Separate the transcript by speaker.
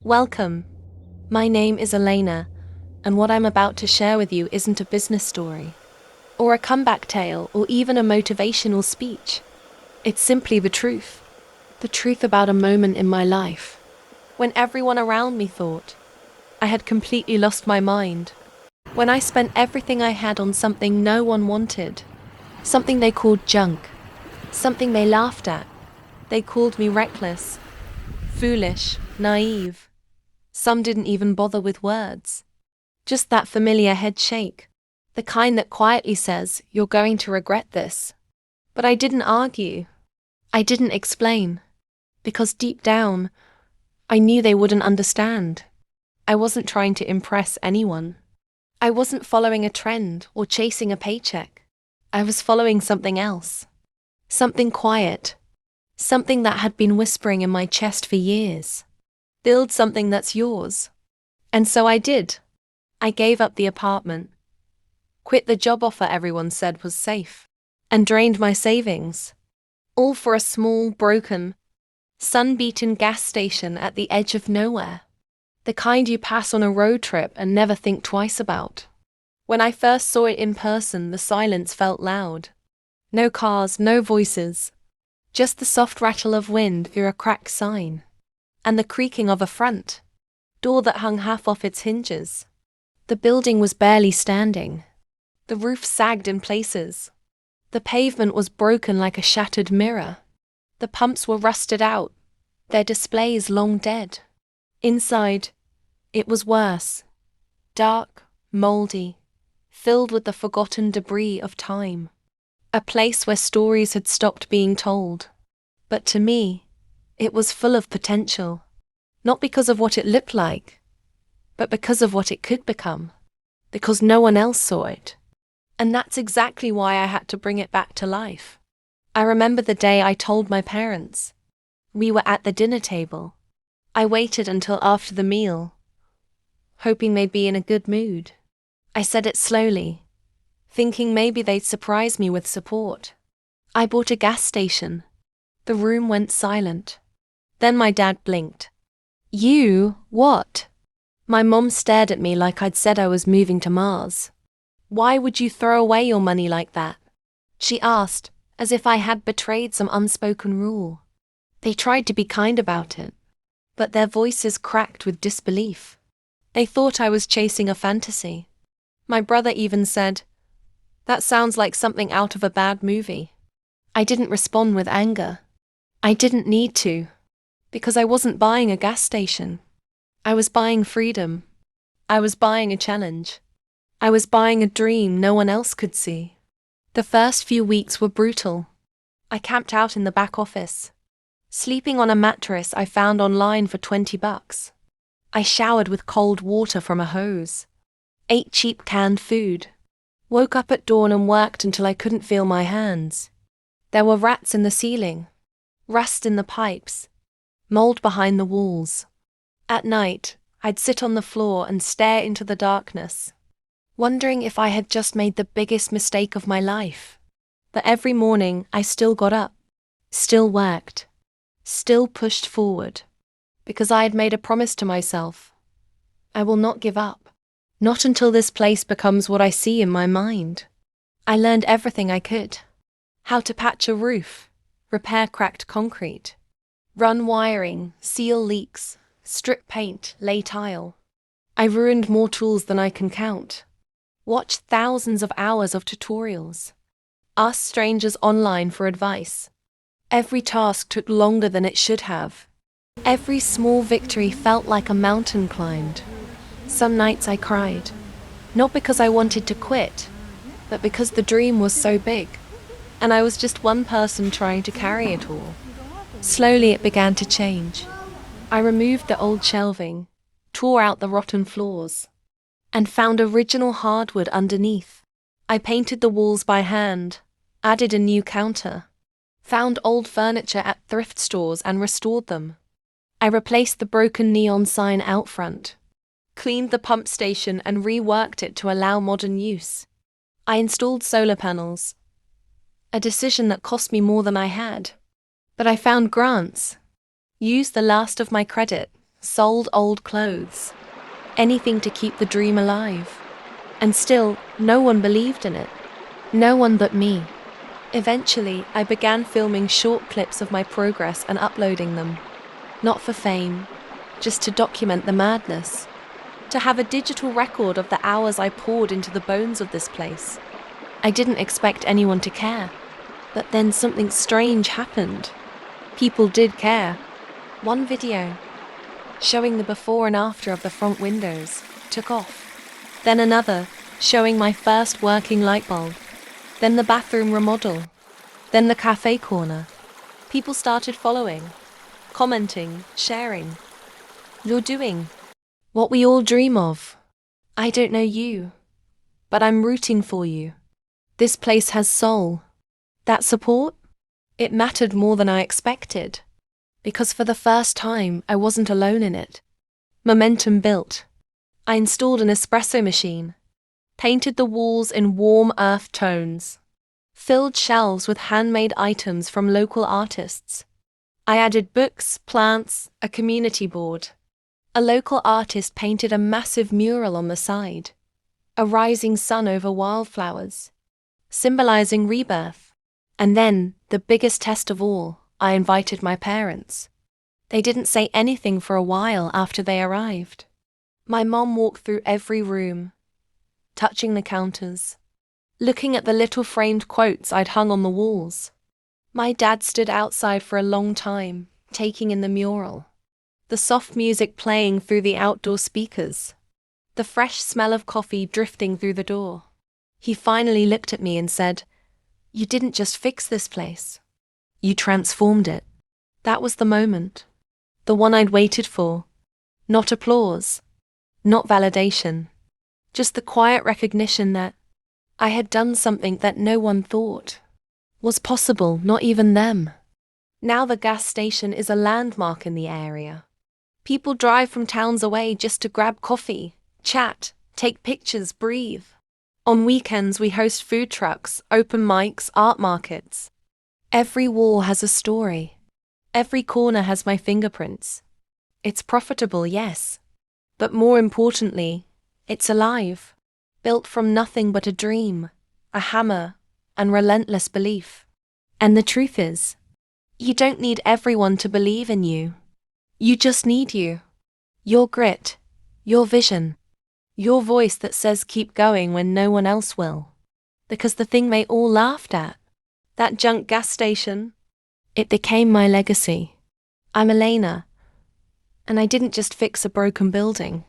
Speaker 1: Welcome. My name is Elena, and what I'm about to share with you isn't a business story, or a comeback tale, or even a motivational speech. It's simply the truth. The truth about a moment in my life, when everyone around me thought I had completely lost my mind. When I spent everything I had on something no one wanted, something they called junk, something they laughed at. They called me reckless, foolish, naive. Some didn't even bother with words. Just that familiar head shake, the kind that quietly says, "You're going to regret this." But I didn't argue. I didn't explain. Because deep down, I knew they wouldn't understand. I wasn't trying to impress anyone. I wasn't following a trend or chasing a paycheck. I was following something else. Something quiet. Something that had been whispering in my chest for years. Build something that's yours. And so I did. I gave up the apartment, quit the job offer everyone said was safe, and drained my savings. All for a small, broken, sun-beaten gas station at the edge of nowhere. The kind you pass on a road trip and never think twice about. When I first saw it in person, the silence felt loud. No cars, no voices. Just the soft rattle of wind through a cracked sign. And the creaking of a front door that hung half off its hinges. The building was barely standing. The roof sagged in places. The pavement was broken like a shattered mirror. The pumps were rusted out, their displays long dead. Inside, it was worse. Dark, mouldy, filled with the forgotten debris of time. A place where stories had stopped being told. But to me, it was full of potential. Not because of what it looked like, but because of what it could become. Because no one else saw it. And that's exactly why I had to bring it back to life. I remember the day I told my parents. We were at the dinner table. I waited until after the meal, hoping they'd be in a good mood. I said it slowly, thinking maybe they'd surprise me with support. I bought a gas station. The room went silent. Then my dad blinked. "You, what?" My mom stared at me like I'd said I was moving to Mars. "Why would you throw away your money like that?" she asked, as if I had betrayed some unspoken rule. They tried to be kind about it, but their voices cracked with disbelief. They thought I was chasing a fantasy. My brother even said, "That sounds like something out of a bad movie." I didn't respond with anger. I didn't need to, because I wasn't buying a gas station. I was buying freedom. I was buying a challenge. I was buying a dream no one else could see. The first few weeks were brutal. I camped out in the back office, sleeping on a mattress I found online for $20. I showered with cold water from a hose, ate cheap canned food, woke up at dawn and worked until I couldn't feel my hands. There were rats in the ceiling, rust in the pipes, mold behind the walls. At night, I'd sit on the floor and stare into the darkness, wondering if I had just made the biggest mistake of my life. But every morning I still got up, still worked, still pushed forward, because I had made a promise to myself. I will not give up, not until this place becomes what I see in my mind. I learned everything I could. How to patch a roof, repair cracked concrete, run wiring, seal leaks, strip paint, lay tile. I ruined more tools than I can count. Watched thousands of hours of tutorials. Asked strangers online for advice. Every task took longer than it should have. Every small victory felt like a mountain climbed. Some nights I cried, not because I wanted to quit, but because the dream was so big, and I was just one person trying to carry it all. Slowly it began to change. I removed the old shelving, tore out the rotten floors, and found original hardwood underneath. I painted the walls by hand, added a new counter, found old furniture at thrift stores and restored them. I replaced the broken neon sign out front, cleaned the pump station and reworked it to allow modern use. I installed solar panels, a decision that cost me more than I had. But I found grants, used the last of my credit, sold old clothes, anything to keep the dream alive. And still, no one believed in it. No one but me. Eventually, I began filming short clips of my progress and uploading them. Not for fame, just to document the madness. To have a digital record of the hours I poured into the bones of this place. I didn't expect anyone to care. But then something strange happened. People did care. One video, showing the before and after of the front windows, took off. Then another, showing my first working light bulb. Then the bathroom remodel. Then the cafe corner. People started following, commenting, sharing. You're doing what we all dream of. I don't know you, but I'm rooting for you. This place has soul. That support? It mattered more than I expected. Because for the first time, I wasn't alone in it. Momentum built. I installed an espresso machine, painted the walls in warm earth tones, filled shelves with handmade items from local artists. I added books, plants, a community board. A local artist painted a massive mural on the side, a rising sun over wildflowers, symbolizing rebirth. And then, the biggest test of all, I invited my parents. They didn't say anything for a while after they arrived. My mom walked through every room, touching the counters, looking at the little framed quotes I'd hung on the walls. My dad stood outside for a long time, taking in the mural. The soft music playing through the outdoor speakers. The fresh smell of coffee drifting through the door. He finally looked at me and said, "You didn't just fix this place. You transformed it." That was the moment. The one I'd waited for. Not applause. Not validation. Just the quiet recognition that I had done something that no one thought was possible, not even them. Now the gas station is a landmark in the area. People drive from towns away just to grab coffee, chat, take pictures, breathe. On weekends we host food trucks, open mics, art markets. Every wall has a story. Every corner has my fingerprints. It's profitable, yes. But more importantly, it's alive. Built from nothing but a dream, a hammer, and relentless belief. And the truth is, you don't need everyone to believe in you. You just need you. Your grit, your vision, your voice that says keep going when no one else will. Because the thing they all laughed at, that junk gas station, it became my legacy. I'm Elena, and I didn't just fix a broken building.